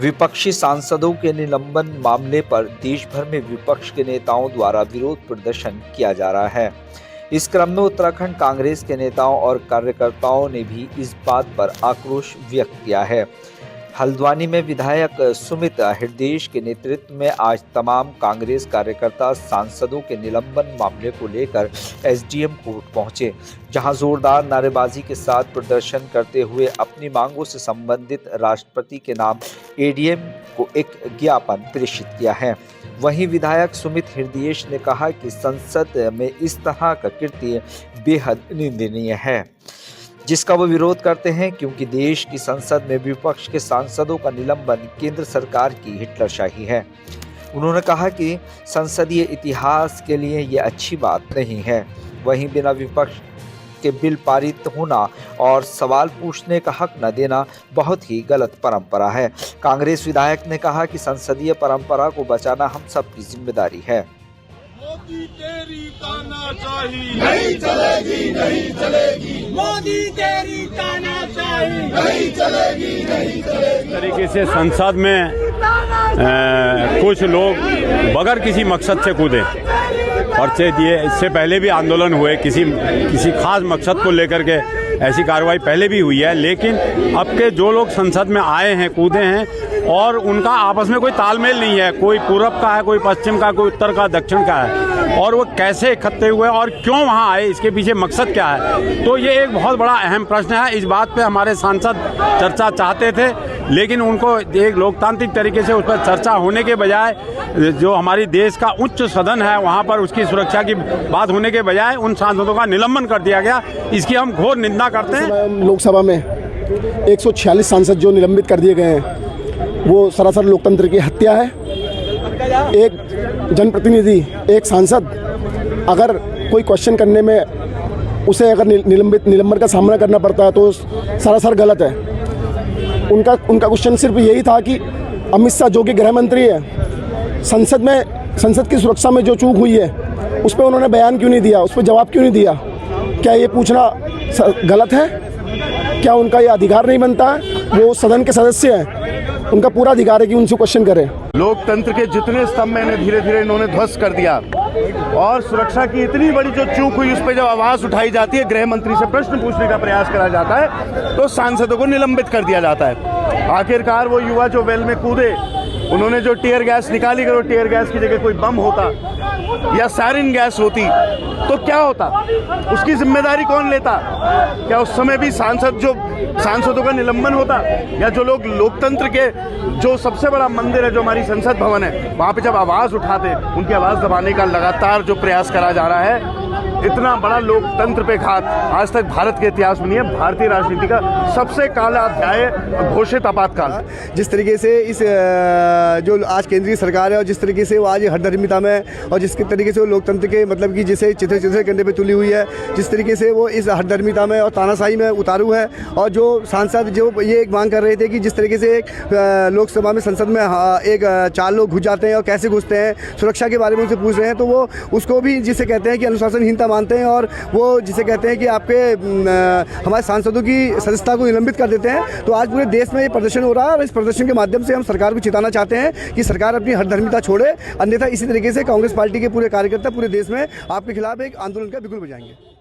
विपक्षी सांसदों के निलंबन मामले पर देश भर में विपक्ष के नेताओं द्वारा विरोध प्रदर्शन किया जा रहा है। इस क्रम में उत्तराखंड कांग्रेस के नेताओं और कार्यकर्ताओं ने भी इस बात पर आक्रोश व्यक्त किया है। हल्द्वानी में विधायक सुमित हृदयेश के नेतृत्व में आज तमाम कांग्रेस कार्यकर्ता सांसदों के निलंबन मामले को लेकर एसडीएम कोर्ट पहुंचे, जहां जोरदार नारेबाजी के साथ प्रदर्शन करते हुए अपनी मांगों से संबंधित राष्ट्रपति के नाम एडीएम को एक ज्ञापन प्रेषित किया है। वहीं विधायक सुमित हृदयेश ने कहा कि संसद में इस तरह का कृत्य बेहद निंदनीय है, जिसका वो विरोध करते हैं, क्योंकि देश की संसद में विपक्ष के सांसदों का निलंबन केंद्र सरकार की हिटलरशाही है। उन्होंने कहा कि संसदीय इतिहास के लिए ये अच्छी बात नहीं है। वहीं बिना विपक्ष के बिल पारित होना और सवाल पूछने का हक न देना बहुत ही गलत परंपरा है। कांग्रेस विधायक ने कहा कि संसदीय परंपरा को बचाना हम सबकी जिम्मेदारी है। मोदी तेरी तानाशाही नहीं चलेगी, नहीं चलेगी। मोदी तेरी तानाशाही नहीं चलेगी, नहीं चलेगी। तरीके से संसद में कुछ लोग बगैर किसी मकसद से कूदे पर्चे दिए। इससे पहले भी आंदोलन हुए, किसी खास मकसद को लेकर के ऐसी कार्रवाई पहले भी हुई है, लेकिन अब के जो लोग संसद में आए हैं, कूदे हैं, और उनका आपस में कोई तालमेल नहीं है। कोई पूरब का है, कोई पश्चिम का, कोई उत्तर का, दक्षिण का है, और वो कैसे इकट्ठे हुए और क्यों वहाँ आए, इसके पीछे मकसद क्या है। तो ये एक बहुत बड़ा अहम प्रश्न है। इस बात पे हमारे सांसद चर्चा चाहते थे, लेकिन उनको एक लोकतांत्रिक तरीके से उस पर चर्चा होने के बजाय, जो हमारी देश का उच्च सदन है वहाँ पर उसकी सुरक्षा की बात होने के बजाय उन सांसदों का निलंबन कर दिया गया। इसकी हम घोर निंदा करते हैं। लोकसभा में 146 सांसद जो निलंबित कर दिए गए हैं, वो सरासर लोकतंत्र की हत्या है। एक जनप्रतिनिधि, एक सांसद अगर कोई क्वेश्चन करने में उसे अगर निलंबन का सामना करना पड़ता है तो सरासर गलत है। उनका क्वेश्चन सिर्फ यही था कि अमित शाह जो कि गृह मंत्री है, संसद की सुरक्षा में जो चूक हुई है उस पर उन्होंने बयान क्यों नहीं दिया, उस पर जवाब क्यों नहीं दिया। क्या ये पूछना गलत है? क्या उनका ये अधिकार नहीं बनता है? वो सदन के सदस्य हैं, उनका पूरा अधिकार है कि उनसे क्वेश्चन करें। लोकतंत्र के जितने स्तंभ में धीरे धीरे इन्होंने ध्वस्त कर दिया, और सुरक्षा की इतनी बड़ी जो चूक हुई उस पर जब आवाज़ उठाई जाती है, गृह मंत्री से प्रश्न पूछने का प्रयास करा जाता है, तो सांसदों को निलंबित कर दिया जाता है। आखिरकार वो युवा जो वेल में कूदे, उन्होंने जो टीयर गैस निकाली, अगर वो टीयर गैस की जगह कोई बम होता या सारिन गैस होती तो क्या होता? उसकी जिम्मेदारी कौन लेता? क्या उस समय भी सांसदों का निलंबन होता? या जो लोग लोकतंत्र के जो सबसे बड़ा मंदिर है, जो हमारी संसद भवन है, वहाँ पे जब आवाज़ उठाते, उनकी आवाज़ दबाने का लगातार जो प्रयास करा जा रहा है, इतना बड़ा लोकतंत्र पे घात आज तक भारत के इतिहास में नहीं है। भारतीय राजनीति का सबसे काला अध्याय घोषित आपातकाल। जिस तरीके से इस जो आज केंद्रीय सरकार है और जिस तरीके से वो आज हठधर्मिता में, और जिस तरीके से वो लोकतंत्र के मतलब कि जिसे चिथड़े कंधे पे तुली हुई है, जिस तरीके से वो इस हठधर्मिता में और तानाशाही में उतारू है। और जो सांसद जो ये एक मांग कर रहे थे कि जिस तरीके से एक लोकसभा में, संसद में एक 4 लोग घुस जाते हैं और कैसे घुसते हैं, सुरक्षा के बारे में उनसे पूछ रहे हैं, तो वो उसको भी जिसे कहते हैं कि अनुशासनहीनता मानते हैं, और वो जिसे कहते हैं कि आपके हमारे सांसदों की सदस्यता को निलंबित कर देते हैं। तो आज पूरे देश में ये प्रदर्शन हो रहा है, और इस प्रदर्शन के माध्यम से हम सरकार को चेताना चाहते हैं कि सरकार अपनी हठधर्मिता छोड़े, अन्यथा इसी तरीके से कांग्रेस पार्टी के पूरे कार्यकर्ता पूरे देश में आपके खिलाफ एक आंदोलन का बिगुल बजाएंगे।